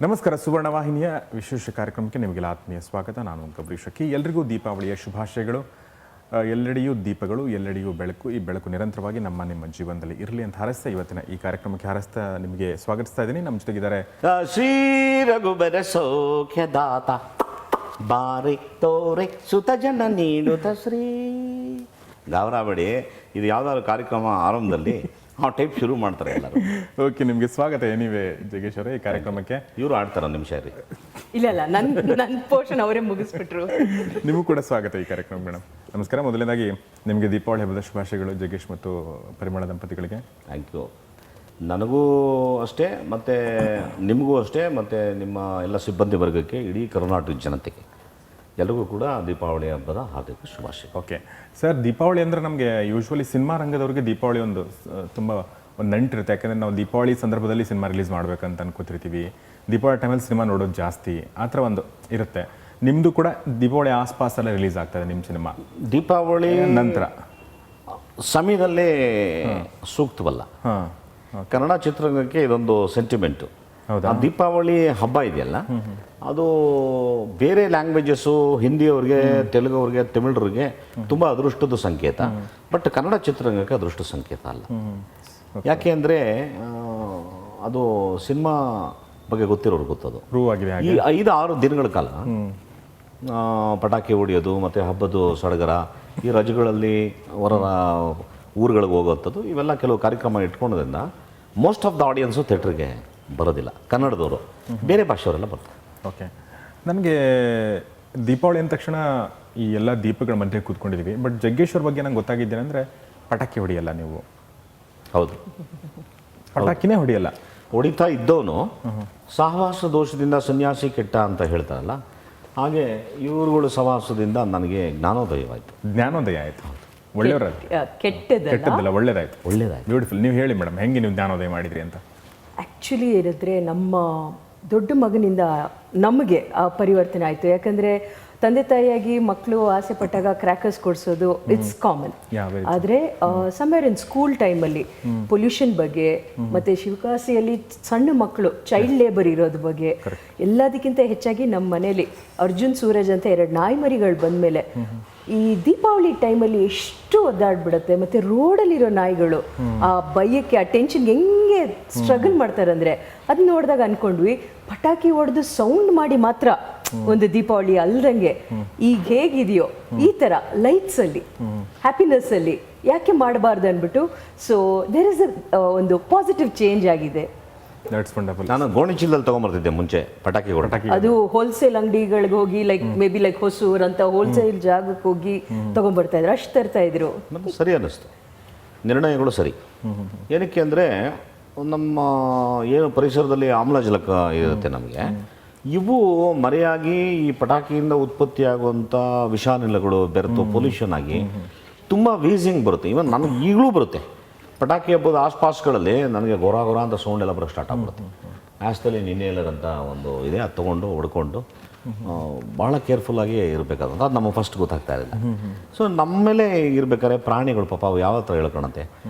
ನಮಸ್ಕಾರ. ಸುವರ್ಣ ವಾಹಿನಿಯ ವಿಶೇಷ ಕಾರ್ಯಕ್ರಮಕ್ಕೆ ನಿಮಗೆಲ್ಲ ಆತ್ಮೀಯ ಸ್ವಾಗತ. ನಾನು ಗಬ್ರೀಶ್ ಅಕ್ಕಿ. ಎಲ್ಲರಿಗೂ ದೀಪಾವಳಿಯ ಶುಭಾಶಯಗಳು. ಎಲ್ಲೆಡೆಯೂ ದೀಪಗಳು, ಎಲ್ಲೆಡೆಯೂ ಬೆಳಕು. ಈ ಬೆಳಕು ನಿರಂತರವಾಗಿ ನಿಮ್ಮ ಜೀವನದಲ್ಲಿ ಇರಲಿ ಅಂತ ಹಾರೈಸ್ತಾ ಇವತ್ತಿನ ಈ ಕಾರ್ಯಕ್ರಮಕ್ಕೆ ಹಾರೈಸ್ತಾ ನಿಮಗೆ ಸ್ವಾಗತಿಸ್ತಾ ಇದ್ದೀನಿ. ನಮ್ಮ ಜೊತೆಗಿದ್ದಾರೆ ಶ್ರೀ ರಘುಬರ ಸೌಖ್ಯದಾತ ಬಾರಿ ತೋರೆ ಸುತ ಜನ ನೀಡುತ್ತ ಶ್ರೀ ಗಾವರಾಬಡಿ. ಇದು ಯಾವ್ದಾದ್ರು ಕಾರ್ಯಕ್ರಮ ಆರಂಭದಲ್ಲಿ ಆ ಟೈಪ್ ಶುರು ಮಾಡ್ತಾರೆ ಎಲ್ಲರೂ. ಓಕೆ, ನಿಮಗೆ ಸ್ವಾಗತ. ಎನಿವೆ ಜಗೇಶ್ ಅವರೇ, ಈ ಕಾರ್ಯಕ್ರಮಕ್ಕೆ ಇವರು ಆಡ್ತಾರ ನಿಮಿಷ ರೀ. ಇಲ್ಲ ನನ್ನ ಪೋರ್ಷನ್ ಅವರೇ ಮುಗಿಸ್ಬಿಟ್ರು. ನಿಮಗೂ ಕೂಡ ಸ್ವಾಗತ ಈ ಕಾರ್ಯಕ್ರಮ ಮೇಡಮ್. ನಮಸ್ಕಾರ. ಮೊದಲನೇದಾಗಿ ನಿಮಗೆ ದೀಪಾವಳಿ ಹಬ್ಬದ ಶುಭಾಶಯಗಳು ಜಗೇಶ್ ಮತ್ತು ಪರಿಮಳ ದಂಪತಿಗಳಿಗೆ. Thank you. ನನಗೂ ಅಷ್ಟೇ, ಮತ್ತು ನಿಮಗೂ ಅಷ್ಟೇ, ಮತ್ತು ನಿಮ್ಮ ಎಲ್ಲ ಸಿಬ್ಬಂದಿ ವರ್ಗಕ್ಕೆ, ಇಡೀ ಕರ್ನಾಟಕ ಜನತೆಗೆ ಎಲ್ಲರಿಗೂ ಕೂಡ ದೀಪಾವಳಿ ಹಬ್ಬದ ಹಾರ್ದಿಕ ಶುಭಾಶಯ. ಓಕೆ ಸರ್, ದೀಪಾವಳಿ ಅಂದರೆ ನಮಗೆ ಯೂಶ್ವಲಿ ಸಿನಿಮಾ ರಂಗದವ್ರಿಗೆ ದೀಪಾವಳಿ ಒಂದು ತುಂಬ ಒಂದು ನಂಟಿರುತ್ತೆ. ಯಾಕಂದರೆ ನಾವು ದೀಪಾವಳಿ ಸಂದರ್ಭದಲ್ಲಿ ಸಿನಿಮಾ ರಿಲೀಸ್ ಮಾಡಬೇಕಂತ ಅನ್ಕೋತಿರ್ತೀವಿ. ದೀಪಾವಳಿ ಟೈಮಲ್ಲಿ ಸಿನಿಮಾ ನೋಡೋದು ಜಾಸ್ತಿ, ಆ ಥರ ಒಂದು ಇರುತ್ತೆ. ನಿಮ್ಮದು ಕೂಡ ದೀಪಾವಳಿ ಆಸ್ಪಾಸಲ್ಲೇ ರಿಲೀಸ್ ಆಗ್ತದೆ ನಿಮ್ಮ ಸಿನಿಮಾ. ದೀಪಾವಳಿ ನಂತರ ಸಮಯದಲ್ಲೇ ಸೂಕ್ತವಲ್ಲ. ಹಾಂ, ಕನ್ನಡ ಚಿತ್ರರಂಗಕ್ಕೆ ಇದೊಂದು ಸೆಂಟಿಮೆಂಟು. ಹೌದಾ? ದೀಪಾವಳಿ ಹಬ್ಬ ಇದೆಯಲ್ಲ, ಅದು ಬೇರೆ ಲ್ಯಾಂಗ್ವೇಜಸ್ಸು, ಹಿಂದಿಯವ್ರಿಗೆ, ತೆಲುಗವ್ರಿಗೆ, ತಮಿಳರಿಗೆ ತುಂಬ ಅದೃಷ್ಟದ ಸಂಕೇತ. ಬಟ್ ಕನ್ನಡ ಚಿತ್ರರಂಗಕ್ಕೆ ಅದೃಷ್ಟ ಸಂಕೇತ ಅಲ್ಲ. ಯಾಕೆ ಅಂದರೆ ಅದು ಸಿನಿಮಾ ಬಗ್ಗೆ ಗೊತ್ತಿರೋರು ಗೊತ್ತದು. ಪ್ರೂವ್ ಆಗಿದೆ. ಈ 5-6 ದಿನಗಳ ಕಾಲ ಪಟಾಕಿ ಹೊಡೆಯೋದು ಮತ್ತು ಹಬ್ಬದ ಸಡಗರ, ಈ ರಜೆಗಳಲ್ಲಿ ಹೊರ ಊರುಗಳಿಗೆ ಹೋಗೋವಂಥದ್ದು, ಇವೆಲ್ಲ ಕೆಲವು ಕಾರ್ಯಕ್ರಮ ಇಟ್ಕೊಳ್ಳೋದ್ರಿಂದ ಮೋಸ್ಟ್ ಆಫ್ ದ ಆಡಿಯನ್ಸು ಥಿಯೇಟ್ರಿಗೆ ಬರೋದಿಲ್ಲ. ಕನ್ನಡದವರು, ಬೇರೆ ಭಾಷೆಯವರೆಲ್ಲ ಬರ್ತಾರೆ. ಓಕೆ, ನನಗೆ ದೀಪಾವಳಿ ಅಂದ ತಕ್ಷಣ ಈ ಎಲ್ಲ ದೀಪಗಳ ಮಧ್ಯೆ ಕೂತ್ಕೊಂಡಿದ್ದೀವಿ. ಬಟ್ ಜಗ್ಗೇಶ್ವರ್ ಬಗ್ಗೆ ನಂಗೆ ಗೊತ್ತಾಗಿದ್ದೇನೆ ಅಂದರೆ ಪಟಾಕಿ ಹೊಡಿಯಲ್ಲ ನೀವು. ಹೌದು, ಪಟಾಕಿನೇ ಹೊಡಿಯಲ್ಲ. ಹೊಡಿತಾ ಇದ್ದವನು ಸಹವಾಸ ದೋಷದಿಂದ ಸನ್ಯಾಸಿ ಕೆಟ್ಟ ಅಂತ ಹೇಳ್ತಾರಲ್ಲ, ಹಾಗೆ ಇವರುಗಳು ಸಹವಾಸದಿಂದ ನನಗೆ ಜ್ಞಾನೋದಯವಾಯಿತು. ಜ್ಞಾನೋದಯ ಆಯಿತು. ಒಳ್ಳೆಯವರ ಕೆಟ್ಟದ್ದಲ್ಲ, ಒಳ್ಳೇದಾಯ್ತು. ಬ್ಯೂಟಿಫುಲ್. ನೀವು ಹೇಳಿ ಮೇಡಮ್, ಹೆಂಗೆ ನೀವು ಜ್ಞಾನೋದಯ ಮಾಡಿದ್ರಿ ಅಂತ. ಆ್ಯಕ್ಚುಲಿ ಹೇಳಿದ್ರೆ ನಮ್ಮ ದೊಡ್ಡ ಮಗನಿಂದ ನಮಗೆ ಆ ಪರಿವರ್ತನೆ ಆಯಿತು. ಯಾಕಂದರೆ ತಂದೆ ತಾಯಿಯಾಗಿ ಮಕ್ಕಳು ಆಸೆ ಪಟ್ಟಾಗ ಕ್ರ್ಯಾಕರ್ಸ್ ಕೊಡಿಸೋದು ಇಟ್ಸ್ ಕಾಮನ್. ಆದರೆ ಸಮ್ವೇರ್ ಇನ್ ಸ್ಕೂಲ್ ಟೈಮಲ್ಲಿ ಪೊಲ್ಯೂಷನ್ ಬಗ್ಗೆ ಮತ್ತು ಶಿವಕಾಸಿಯಲ್ಲಿ ಸಣ್ಣ ಮಕ್ಕಳು ಚೈಲ್ಡ್ ಲೇಬರ್ ಇರೋದ್ರ ಬಗ್ಗೆ, ಎಲ್ಲದಕ್ಕಿಂತ ಹೆಚ್ಚಾಗಿ ನಮ್ಮ ಮನೇಲಿ ಅರ್ಜುನ್, ಸೂರಜ್ ಅಂತ 2 ನಾಯಿ ಮರಿಗಳು ಬಂದಮೇಲೆ ಈ ದೀಪಾವಳಿ ಟೈಮಲ್ಲಿ ಎಷ್ಟು ಒದ್ದಾಡ್ಬಿಡುತ್ತೆ. ಮತ್ತು ರೋಡಲ್ಲಿರೋ ನಾಯಿಗಳು ಆ ಭಯಕ್ಕೆ, ಆ ಟೆನ್ಷನ್ಗೆ ಹೆಂಗೆ ಸ್ಟ್ರಗಲ್ ಮಾಡ್ತಾರಂದರೆ ಅದು ನೋಡಿದಾಗ ಅಂದ್ಕೊಂಡ್ವಿ, ಪಟಾಕಿ ಹೊಡೆದು ಸೌಂಡ್ ಮಾಡಿ ಮಾತ್ರ ಒಂದು ದೀಪಾವಳಿ ಅಲ್ದಂಗೆ ಈಗ ಹೇಗಿದೆಯೋ ಈ ಥರ ಲೈಟ್ಸಲ್ಲಿ, ಹ್ಯಾಪಿನೆಸ್ಸಲ್ಲಿ ಯಾಕೆ ಮಾಡಬಾರ್ದು ಅಂದ್ಬಿಟ್ಟು, ಸೊ ದೇರ್ ಇಸ್ ಒಂದು ಪಾಸಿಟಿವ್ ಚೇಂಜ್ ಆಗಿದೆ. ನಾನು ಗೋಣಿಚೀಲದಲ್ಲಿ ತೊಗೊಂಬರ್ತಿದ್ದೆ ಮುಂಚೆ ಪಟಾಕಿ. ಅದು ಹೋಲ್ಸೇಲ್ ಅಂಗಡಿಗಳಿಗೆ ಹೋಗಿ ಮೇ ಬಿ ಹೊಸೂರ್ ಅಂತ ಹೋಲ್ಸೇಲ್ ಜಾಗಕ್ಕೆ ಹೋಗಿ ತೊಗೊಂಡ್ಬರ್ತಾ ಇದ್ರು, ಅಷ್ಟು ತರ್ತಾ ಇದ್ರು. ನಮ್ಗೆ ಸರಿ ಅನ್ನಿಸ್ತು, ನಿರ್ಣಯಗಳು ಸರಿ. ಏನಕ್ಕೆ ಅಂದರೆ ನಮ್ಮ ಏನು ಪರಿಸರದಲ್ಲಿ ಆಮ್ಲಜನಕ ಇರುತ್ತೆ ನಮಗೆ, ಇವು ಮರೆಯಾಗಿ ಈ ಪಟಾಕಿಯಿಂದ ಉತ್ಪತ್ತಿಯಾಗುವಂಥ ವಿಷಾನಿಲಗಳು ಬೆರೆತು ಪೊಲ್ಯೂಷನ್ ಆಗಿ ತುಂಬ ವೀಸಿಂಗ್ ಬರುತ್ತೆ. ಇವನ್ ನನಗೆ ಈಗಲೂ ಬರುತ್ತೆ. ಪಟಾಕಿ ಹಬ್ಬದ ಆಸ್ಪಾಸ್ಗಳಲ್ಲಿ ನನಗೆ ಗೊರ ಅಂತ ಸೌಂಡ್ ಎಲ್ಲ ಬರೋಕ್ಕೆ ಸ್ಟಾರ್ಟ್ ಆಗ್ಬಿಡುತ್ತೆ. ಆ್ಯಸ್ದಲ್ಲಿ ಇನ್ಹೇಲರ್ ಅಂತ ಒಂದು ಇದೆ, ಅದು ತೊಗೊಂಡು ಹೊಡ್ಕೊಂಡು ಭಾಳ ಕೇರ್ಫುಲ್ಲಾಗಿ ಇರಬೇಕಾದಂತ ಅದು ನಮಗೆ ಫಸ್ಟ್ ಗೊತ್ತಾಗ್ತಾ ಇರಲಿಲ್ಲ. ಸೊ ನಮ್ಮ ಮೇಲೆ ಇರಬೇಕಾದ್ರೆ ಪ್ರಾಣಿಗಳು ಪಾಪ ಅವು ಯಾವ ಥರ ಹೇಳ್ಕೊಳಂತೆ.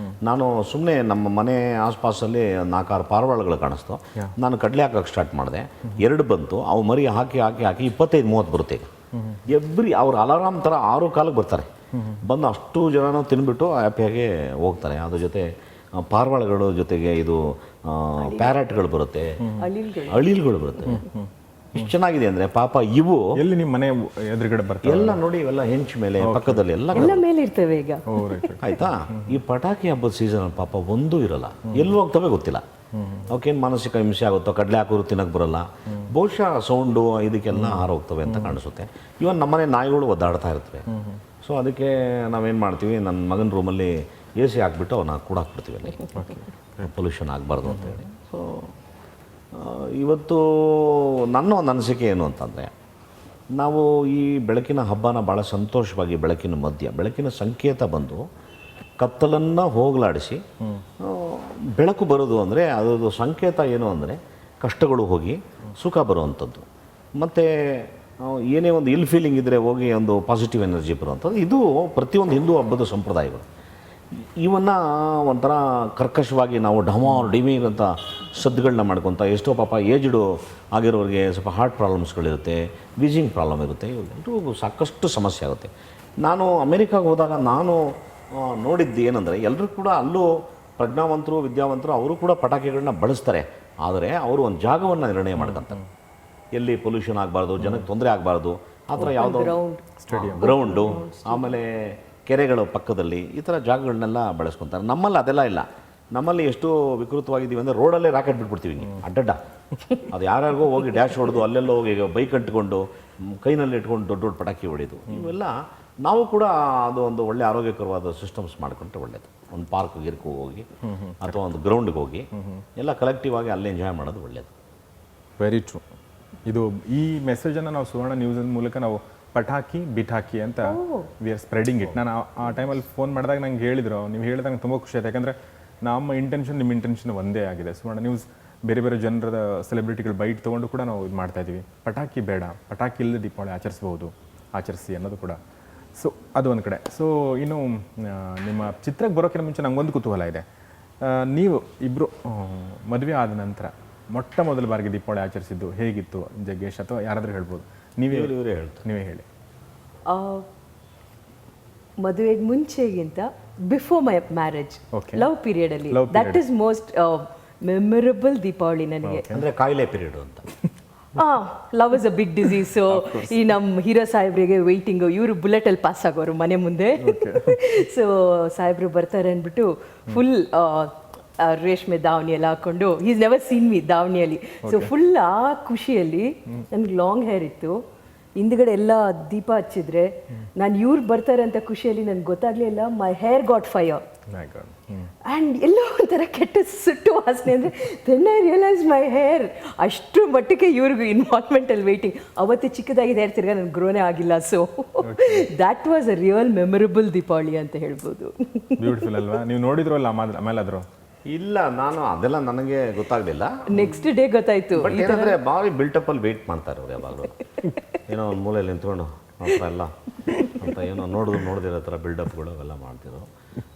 ನಾನು ಸುಮ್ಮನೆ ನಮ್ಮ ಮನೆ ಆಸ್ಪಾಸಲ್ಲಿ 4-6 ಪಾರಿವಾಳಗಳು ಕಾಣಿಸ್ತು. ನಾನು ಕಡಲೆ ಹಾಕೋಕ್ಕೆ ಸ್ಟಾರ್ಟ್ ಮಾಡಿದೆ, 2 ಬಂತು. ಅವು ಮರಿ ಹಾಕಿ 25-30 ಬರುತ್ತೆ. ಅವ್ರ ಅಲಾರಾಮ್ ಥರ 6 ಕಾಲಕ್ಕೆ ಬರ್ತಾರೆ. ಬಂದು ಅಷ್ಟು ಜನನೂ ತಿನ್ಬಿಟ್ಟು ಹ್ಯಾಪಿಯಾಗಿ ಹೋಗ್ತಾರೆ. ಅದ್ರ ಜೊತೆ ಪಾರಿವಾಳಗಳ ಜೊತೆಗೆ ಇದು ಪ್ಯಾರೆಟ್ಗಳು ಬರುತ್ತೆ, ಅಳಿಲ್ಗಳು ಬರುತ್ತೆ. ಎಷ್ಟು ಚೆನ್ನಾಗಿದೆ ಅಂದರೆ ಪಾಪ ಇವು ಎಲ್ಲಿ ನಿಮ್ಮ ಮನೆ ಎದುರುಗಡೆ ಬರ್ತವೆ ಎಲ್ಲ ನೋಡಿ, ಇವೆಲ್ಲ ಹೆಂಚು ಮೇಲೆ ಪಕ್ಕದಲ್ಲಿ ಎಲ್ಲ ಮೇಲೆ ಇರ್ತವೆ. ಈಗ ಆಯ್ತಾ, ಈ ಪಟಾಕಿ ಹಬ್ಬದ ಸೀಸನ್ ಪಾಪ ಒಂದೂ ಇರಲ್ಲ, ಎಲ್ಲಿ ಹೋಗ್ತವೆ ಗೊತ್ತಿಲ್ಲ. ಅವಕ್ಕೇನು ಮಾನಸಿಕ ಹಿಂಸೆ ಆಗುತ್ತೋ, ಕಡಲೆ ಹಾಕೋರು ತಿನ್ನಕ್ಕೆ ಬರಲ್ಲ, ಬಹುಶಃ ಸೌಂಡು ಇದಕ್ಕೆಲ್ಲ ಹಾರೋಗ್ತವೆ ಅಂತ ಕಾಣಿಸುತ್ತೆ. ಇವನ್ ನಮ್ಮನೆ ನಾಯಿಗಳು ಒದ್ದಾಡ್ತಾ ಇರ್ತವೆ. ಸೊ ಅದಕ್ಕೆ ನಾವೇನು ಮಾಡ್ತೀವಿ, ನನ್ನ ಮಗನ ರೂಮಲ್ಲಿ AC ಹಾಕ್ಬಿಟ್ಟು ಅವನ್ನ ಕೂಡ ಹಾಕ್ಬಿಡ್ತೀವಿ ಅಲ್ಲಿ, ಪೊಲ್ಯೂಷನ್ ಆಗಬಾರ್ದು ಅಂತೇಳಿ. ಸೊ ಇವತ್ತು ನನ್ನ ಒಂದು ಅನಿಸಿಕೆ ಏನು ಅಂತಂದರೆ, ನಾವು ಈ ಬೆಳಕಿನ ಹಬ್ಬನ ಭಾಳ ಸಂತೋಷವಾಗಿ ಬೆಳಕಿನ ಮಧ್ಯ, ಬೆಳಕಿನ ಸಂಕೇತ ಬಂದು ಕತ್ತಲನ್ನು ಹೋಗಲಾಡಿಸಿ ಬೆಳಕು ಬರೋದು ಅಂದರೆ ಅದರದ್ದು ಸಂಕೇತ ಏನು ಅಂದರೆ ಕಷ್ಟಗಳು ಹೋಗಿ ಸುಖ ಬರುವಂಥದ್ದು. ಮತ್ತು ಏನೇ ಒಂದು ಇಲ್ ಫೀಲಿಂಗ್ ಇದ್ದರೆ ಹೋಗಿ ಒಂದು ಪಾಸಿಟಿವ್ ಎನರ್ಜಿ ಬರುವಂಥದ್ದು. ಇದು ಪ್ರತಿಯೊಂದು ಹಿಂದೂ ಹಬ್ಬದ ಸಂಪ್ರದಾಯಗಳು. ಇವನ್ನ ಒಂಥರ ಕರ್ಕಶವಾಗಿ ನಾವು ಡಮಾರ್ ಡಿಮೀರ್ ಅಂತ ಸದ್ದುಗಳನ್ನ ಮಾಡ್ಕೊತ ಎಷ್ಟೋ ಪಾಪ ಏಜ್ಡು ಆಗಿರೋರಿಗೆ ಸ್ವಲ್ಪ ಹಾರ್ಟ್ ಪ್ರಾಬ್ಲಮ್ಸ್ಗಳಿರುತ್ತೆ, ವೀಸಿಂಗ್ ಪ್ರಾಬ್ಲಮ್ ಇರುತ್ತೆ, ಇವೆಲ್ಲರಿಗೂ ಸಾಕಷ್ಟು ಸಮಸ್ಯೆ ಆಗುತ್ತೆ. ನಾನು ಅಮೇರಿಕಾಗೆ ಹೋದಾಗ ನಾನು ನೋಡಿದ್ದು ಏನಂದರೆ ಎಲ್ಲರೂ ಕೂಡ ಅಲ್ಲೂ ಪ್ರಜ್ಞಾವಂತರು ವಿದ್ಯಾವಂತರು ಅವರು ಕೂಡ ಪಟಾಕಿಗಳನ್ನ ಬಳಸ್ತಾರೆ. ಆದರೆ ಅವರು ಒಂದು ಜಾಗವನ್ನು ನಿರ್ಣಯ ಮಾಡ್ಕೊತಾರೆ, ಎಲ್ಲಿ ಪೊಲ್ಯೂಷನ್ ಆಗಬಾರ್ದು, ಜನಕ್ಕೆ ತೊಂದರೆ ಆಗಬಾರ್ದು, ಆ ಥರ ಯಾವುದೋ ಗ್ರೌಂಡು, ಆಮೇಲೆ ಕೆರೆಗಳ ಪಕ್ಕದಲ್ಲಿ ಈ ಥರ ಜಾಗಗಳನ್ನೆಲ್ಲ ಬಳಸ್ಕೊತಾರೆ. ನಮ್ಮಲ್ಲಿ ಅದೆಲ್ಲ ಇಲ್ಲ. ನಮ್ಮಲ್ಲಿ ಎಷ್ಟು ವಿಕೃತವಾಗಿದ್ದೀವಿ ಅಂದರೆ ರೋಡಲ್ಲೇ ರಾಕೆಟ್ ಬಿಟ್ಬಿಡ್ತೀವಿ ಹಿಂಗೆ ಅಡ್ಡಡ್ಡ. ಅದು ಯಾರ್ಯಾರಿಗೋ ಹೋಗಿ ಡ್ಯಾಶ್ ಹೊಡೆದು ಅಲ್ಲೆಲ್ಲ ಹೋಗಿ ಬೈಕ್ ಅಂಟ್ಕೊಂಡು ಕೈನಲ್ಲಿ ಇಟ್ಕೊಂಡು ದೊಡ್ಡ ದೊಡ್ಡ ಪಟಾಕಿ ಹೊಡೆಯೋದು, ಇವೆಲ್ಲ ನಾವು ಕೂಡ ಅದು ಒಂದು ಒಳ್ಳೆ ಆರೋಗ್ಯಕರವಾದ ಸಿಸ್ಟಮ್ಸ್ ಮಾಡ್ಕೊಂಡ್ರೆ ಒಳ್ಳೆಯದು. ಒಂದು ಪಾರ್ಕ್ ಗಿರ್ಕು ಹೋಗಿ ಅಥವಾ ಒಂದು ಗ್ರೌಂಡ್ಗೆ ಹೋಗಿ ಎಲ್ಲ ಕಲೆಕ್ಟಿವ್ ಆಗಿ ಅಲ್ಲೇ ಎಂಜಾಯ್ ಮಾಡೋದು ಒಳ್ಳೆಯದು. Very true. ಇದು ಈ ಮೆಸೇಜನ್ನು ನಾವು ಸುವರ್ಣ ನ್ಯೂಸ್ ಮೂಲಕ ನಾವು ಪಟಾಕಿ ಬಿಟಾಕಿ ಅಂತ ವಿ ಆರ್ ಸ್ಪ್ರೆಡಿಂಗ್ ಇಟ್. ನಾನು ಆ ಟೈಮಲ್ಲಿ ಫೋನ್ ಮಾಡಿದಾಗ ನಂಗೆ ಹೇಳಿದ್ರು, ನೀವು ಹೇಳಿದಾಗ ನಂಗೆ ತುಂಬ ಖುಷಿ ಆಯ್ತು. ಯಾಕಂದರೆ ನಮ್ಮ ಇಂಟೆನ್ಷನ್ ನಿಮ್ಮ ಇಂಟೆನ್ಷನ್ ಒಂದೇ ಆಗಿದೆ. ಸುವರ್ಣ ನ್ಯೂಸ್ ಬೇರೆ ಬೇರೆ ಜನರ ಸೆಲೆಬ್ರಿಟಿಗಳು ಬೈಟ್ ತೊಗೊಂಡು ಕೂಡ ನಾವು ಇದು ಮಾಡ್ತಾಯಿದ್ದೀವಿ. ಪಟಾಕಿ ಬೇಡ, ಪಟಾಕಿ ಇಲ್ಲದೆ ದೀಪಾವಳಿ ಆಚರಿಸಿ ಅನ್ನೋದು ಕೂಡ. ಸೊ ಅದು ಒಂದು ಕಡೆ. ಸೊ ಇನ್ನು ನಿಮ್ಮ ಚಿತ್ರಕ್ಕೆ ಬರೋಕ್ಕಿಂತ ಮುಂಚೆ ನಂಗೊಂದು ಕುತೂಹಲ ಇದೆ. ನೀವು ಇಬ್ಬರು ಮದುವೆ ಆದ ನಂತರ ಮೊಟ್ಟ ಮೊದಲ ಬಾರಿಗೆ ದೀಪಾವಳಿ ಆಚರಿಸಿದ್ದು ಹೇಗಿತ್ತು ಜಗ್ಗೇಶ್, ಅಥವಾ ಯಾರಾದರೂ ಹೇಳ್ಬೋದು? ನೀವೇ ಹೇಳಿ. ಮದುವೆಗೆ ಮುಂಚೆಗಿಂತ before my marriage love period ಅಲ್ಲಿ that is most memorable Deepavali ನನಗೆ. ಅಂದರೆ ಕಾಯಿಲೆ ಪೀರಿಯಡ್ ಅಂತ. Love is a big disease. So ಈ ನಮ್ಮ ಹೀರೋ ಸಾಹೇಬ್ರಿಗೆ ವೆಯ್ಟಿಂಗು, ಇವರು ಬುಲೆಟಲ್ಲಿ ಪಾಸ್ ಆಗೋರು ಮನೆ ಮುಂದೆ. ಸೊ ಸಾಹೇಬ್ರು ಬರ್ತಾರೆ ಅಂದ್ಬಿಟ್ಟು ಫುಲ್ ರೇಷ್ಮೆ ದಾವಣಿ ಎಲ್ಲ ಹಾಕೊಂಡು, ಈಸ್ ನೆವರ್ ಸೀನ್ ಮಿ ದಾವಣಿಯಲ್ಲಿ. ಸೊ ಫುಲ್ ಆ ಖುಷಿಯಲ್ಲಿ ನನಗೆ ಲಾಂಗ್ ಹೇರ್ ಇತ್ತು, ಹಿಂದ್ಗಡೆ ಎಲ್ಲ ದೀಪ ಹಚ್ಚಿದ್ರೆ ನಾನು ಇವ್ರು ಬರ್ತಾರೆ ಅಂತ ಖುಷಿಯಲ್ಲಿ ನನಗೆ ಗೊತ್ತಾಗ್ಲಿಲ್ಲ. My hair got fire and ಎಲ್ಲೋ ಒಂಥರ ಕೆಟ್ಟ ಸುಟ್ಟು ವಾಸನೆ. ಅಂದರೆ then I realise my hair ಅಷ್ಟು ಮಟ್ಟಿಗೆ ಇವ್ರಿಗೂ ಇನ್ವಾಲ್ವ್ಮೆಂಟಲ್ಲಿ ವೆಯ್ಟಿಂಗ್. ಅವತ್ತು ಚಿಕ್ಕದಾಗಿದೆ ಹೇರ್, ತಿರ್ಗಾ ನನಗೆ ಗ್ರೋನೇ ಆಗಿಲ್ಲ. So that was a real memorable Deepavali ಅಂತ ಹೇಳ್ಬೋದು. ಬ್ಯೂಟಿಫುಲ್ ಅಲ್ವಾ? ನೀವು ನೋಡಿದ್ರಲ್ಲ ಆಮೇಲೆ ಆದರೂ? ಇಲ್ಲ, ನಾನು ಅದೆಲ್ಲ ನನಗೆ ಗೊತ್ತಾಗಲಿಲ್ಲ. ನೆಕ್ಸ್ಟ್ ಡೇ ಗೊತ್ತಾಯ್ತು. ಬಟ್ ಏನಂದರೆ ಭಾರಿ ಬಿಲ್ಟಪ್ಪಲ್ಲಿ ವೆಯ್ಟ್ ಮಾಡ್ತಾರೆ ಅವ್ರು ಯಾವಾಗಲೂ. ಏನೋ ಒಂದು ಮೂಲೆಯಲ್ಲಿ ನಿಂತ್ಕೊಂಡು ಅಂತ ಎಲ್ಲ ಅಂತ ಏನೋ ನೋಡ್ದಿರೋ ಥರ ಬಿಲ್ಡಪ್ಗಳು ಅವೆಲ್ಲ ಮಾಡ್ತಿದ್ರು.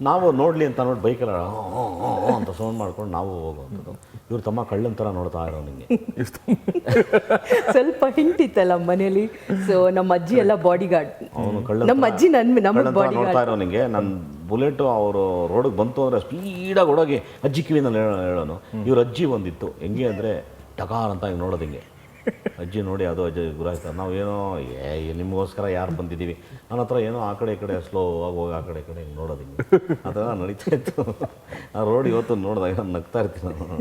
ನಾವು ನೋಡಲಿ ಅಂತ ನೋಡಿ ಬೈಕೆಲ್ಲ ಅಂತ ಸೌಂಡ್ ಮಾಡ್ಕೊಂಡು ನಾವು ಹೋಗುವಂಥದ್ದು. ಇವ್ರು ತಮ್ಮ ಕಳ್ಳನ ಥರ ನೋಡ್ತಾ ಇರೋ ನಿಮಗೆ ಸ್ವಲ್ಪ ಹಿಂಟಿತ್ತಲ್ಲ ಮನೇಲಿ. ಸೊ ನಮ್ಮ ಅಜ್ಜಿ ಎಲ್ಲ ಬಾಡಿ ಗಾರ್ಡ್. ಅವನು ಕಳ್ಳ ನಮ್ಮ ಅಜ್ಜಿ ನಮ್ಮ ಬಾಡಿ ನೋಡ್ತಾ ಇರೋ ನಿಮಗೆ. ನನ್ನ ಬುಲೆಟು ಅವರು ರೋಡಿಗೆ ಬಂತು ಅಂದರೆ ಸ್ಪೀಡಾಗಿ ಹೊಡೋಗಿ ಅಜ್ಜಿ ಕಿವಿನಲ್ಲಿ ಹೇಳೋನು. ಇವ್ರ ಅಜ್ಜಿ ಬಂದಿತ್ತು ಹೆಂಗೆ ಅಂದರೆ ಟಗಾರ್ ಅಂತ ಹಿಂಗೆ ನೋಡೋದು ಹಿಂಗೆ. ಅಜ್ಜಿ ನೋಡಿ ಅದು ಅಜ್ಜಿ ಗುರಾಯ್ತಾರೆ. ನಾವು ಏನೋ ನಿಮಗೋಸ್ಕರ ಯಾರು ಬಂದಿದ್ದೀವಿ ನನ್ನ ಹತ್ರ ಏನೋ ಆ ಕಡೆ ಈ ಕಡೆ ಸ್ಲೋ ಆಗಿ ಹೋಗಿ ಆ ಕಡೆ ಈ ಕಡೆ ಹಿಂಗೆ ನೋಡೋದು ಹಿಂಗೆ ಆ ಥರ ನಡೀತಾ ಇತ್ತು. ಆ ರೋಡ್ ಇವತ್ತು ನೋಡಿದಾಗ ನಗ್ತಾ ಇರ್ತೀನಿ ನಾನು.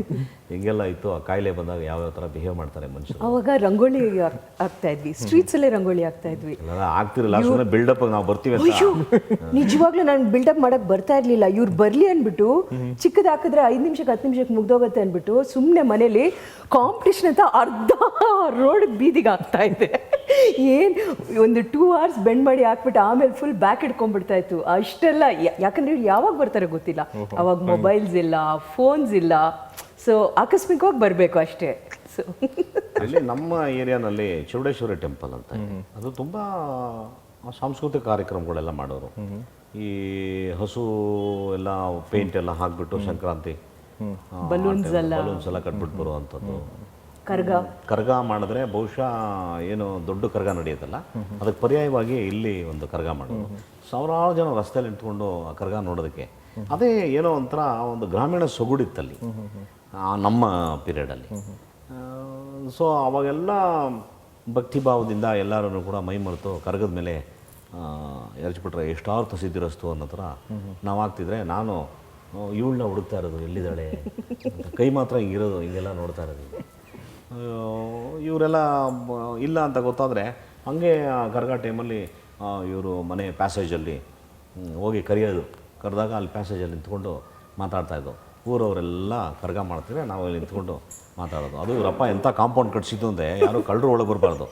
ಹಿಂಗೆಲ್ಲ ಇತ್ತು. ಆ ಕಾಯಿಲೆ ಬಂದಾಗ ಯಾವ್ಯಾವ ಥರ ಬಿಹೇವ್ ಮಾಡ್ತಾರೆ ಮನುಷ್ಯರು. ಅವಾಗ ರಂಗೋಲಿ ಆಗ್ತಾ ಇದ್ವಿ, ಸ್ಟ್ರೀಟ್ಸಲ್ಲೇ ರಂಗೋಲಿ ಆಗ್ತಾ ಇದ್ವಿ. ಆಗ್ತಿರಲಿಲ್ಲ, ಸುಮ್ಮನೆ ಬಿಲ್ಡಪ್ ನಾವು ಬರ್ತೀವಿ ಅಂತ. ನಿಜವಾಗ್ಲೂ ನಾನು ಬಿಲ್ಡಪ್ ಮಾಡಕ್ ಬರ್ತಾ ಇರ್ಲಿಲ್ಲ. ಇವ್ರು ಬರ್ಲಿ ಅಂದ್ಬಿಟ್ಟು ಚಿಕ್ಕದ ಹಾಕಿದ್ರೆ 5 ನಿಮಿಷಕ್ಕೆ 10 ನಿಮಿಷಕ್ಕೆ ಮುಗ್ದೋಗುತ್ತೆ ಅಂದ್ಬಿಟ್ಟು ಸುಮ್ಮನೆ ಮನೇಲಿ ಕಾಂಪಿಟೇಷನ್ ಅಂತ ಅರ್ಧ ರೋಡ್ ಬೀದಿಗೆ ಆಗ್ತಾ ಇದೆ. ಏನು ಒಂದು 2 hours ಬೆಂಡ್ ಮಾಡಿ ಹಾಕ್ಬಿಟ್ಟು ಆಮೇಲೆ ಫುಲ್ ಬ್ಯಾಕ್ ಇಟ್ಕೊಂಡ್ಬಿಡ್ತಾ ಇತ್ತು. ಅಷ್ಟೆಲ್ಲ ಯಾಕಂದ್ರೆ ಇವ್ರು ಯಾವಾಗ ಬರ್ತಾರೆ ಗೊತ್ತಿಲ್ಲ. ಅವಾಗ ಮೊಬೈಲ್ಸ್ ಇಲ್ಲ, ಫೋನ್ಸ್ ಇಲ್ಲ. ಸೊ ಆಕಸ್ಮಿಕವಾಗಿ ಬರಬೇಕು ಅಷ್ಟೇ. ಸೊ ಅಲ್ಲಿ ನಮ್ಮ ಏರಿಯಾನಲ್ಲಿ ಚೌಡೇಶ್ವರಿ ಟೆಂಪಲ್ ಅಂತ ಅದು ತುಂಬ ಸಾಂಸ್ಕೃತಿಕ ಕಾರ್ಯಕ್ರಮಗಳೆಲ್ಲ ಮಾಡೋರು. ಈ ಹಸು ಎಲ್ಲ ಪೇಂಟ್ ಎಲ್ಲ ಹಾಕ್ಬಿಟ್ಟು ಸಂಕ್ರಾಂತಿ ಬಲೂನ್ಸ್ ಎಲ್ಲ ಕಟ್ಬಿಟ್ಟು ಬರುವಂಥದ್ದು. ಕರ್ಗ ಮಾಡಿದ್ರೆ ಬಹುಶಃ ಏನು ದೊಡ್ಡ ಕರ್ಗ ನಡೆಯುತ್ತಲ್ಲ, ಅದಕ್ಕೆ ಪರ್ಯಾಯವಾಗಿ ಇಲ್ಲಿ ಒಂದು ಕರ್ಗ ಮಾಡೋದು. ಸಾವಿರಾರು ಜನ ರಸ್ತೆಯಲ್ಲಿ ನಿಂತ್ಕೊಂಡು ಆ ಕರ್ಗ ನೋಡೋದಕ್ಕೆ ಅದೇ ಏನೋ ಒಂಥರ ಒಂದು ಗ್ರಾಮೀಣ ಸೊಗುಡಿತ್ತಲ್ಲಿ ನಮ್ಮ ಪೀರಿಯಡಲ್ಲಿ. ಸೊ ಅವಾಗೆಲ್ಲ ಭಕ್ತಿಭಾವದಿಂದ ಎಲ್ಲರೂ ಕೂಡ ಮೈ ಮರೆತು ಕರ್ಗದ ಮೇಲೆ ಎರಚ್ಬಿಟ್ರೆ ಎಷ್ಟಾರ್ಥ ಸಿದ್ಧಿರಸ್ತು ಅನ್ನೋ ಥರ ನಾವು ಆಗ್ತಿದ್ರೆ ನಾನು ಇವಳನ್ನ ಹುಡುಕ್ತಾ ಇರೋದು ಎಲ್ಲಿದ್ದಾಳೆ, ಕೈ ಮಾತ್ರ ಹಿಂಗಿರೋದು, ಹಿಂಗೆಲ್ಲ ನೋಡ್ತಾ ಇರೋದು. ಇವರೆಲ್ಲ ಇಲ್ಲ ಅಂತ ಗೊತ್ತಾದರೆ ಹಂಗೆ ಕರ್ಗ ಟೈಮಲ್ಲಿ ಇವರು ಮನೆ ಪ್ಯಾಸೇಜಲ್ಲಿ ಹೋಗಿ ಕರೆದಾಗ ಅಲ್ಲಿ ಪ್ಯಾಸೇಜಲ್ಲಿ ನಿಂತ್ಕೊಂಡು ಮಾತಾಡ್ತಾಯಿದ್ದು. ಊರವರೆಲ್ಲ ಕರ್ಗ ಮಾಡ್ತಿದ್ರೆ ನಾವು ಅಲ್ಲಿ ನಿಂತ್ಕೊಂಡು ಮಾತಾಡೋದು. ಅದು ಇವರಪ್ಪ ಎಂಥ ಕಾಂಪೌಂಡ್ ಕಟ್ಸಿದ್ದು ಅಂದರೆ ಯಾರು ಕಳ್ಳರು ಒಳಗೆ ಬರಬಾರ್ದು.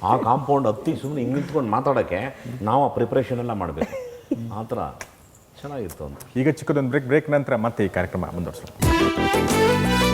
ಆ ಕಾಂಪೌಂಡ್ ಹತ್ತಿ ಸುಮ್ಮನೆ ಹಿಂಗೆ ನಿಂತ್ಕೊಂಡು ಮಾತಾಡೋಕ್ಕೆ ನಾವು ಆ ಪ್ರಿಪ್ರೇಷನ್ ಎಲ್ಲ ಮಾಡಬೇಕು. ಆ ಥರ ಚೆನ್ನಾಗಿತ್ತು ಅಂತ. ಈಗ ಚಿಕ್ಕದೊಂದು ಬ್ರೇಕ್ ನಂತರ ಮತ್ತೆ ಈ ಕಾರ್ಯಕ್ರಮ ಮುಂದುವರಿಸೋಣ.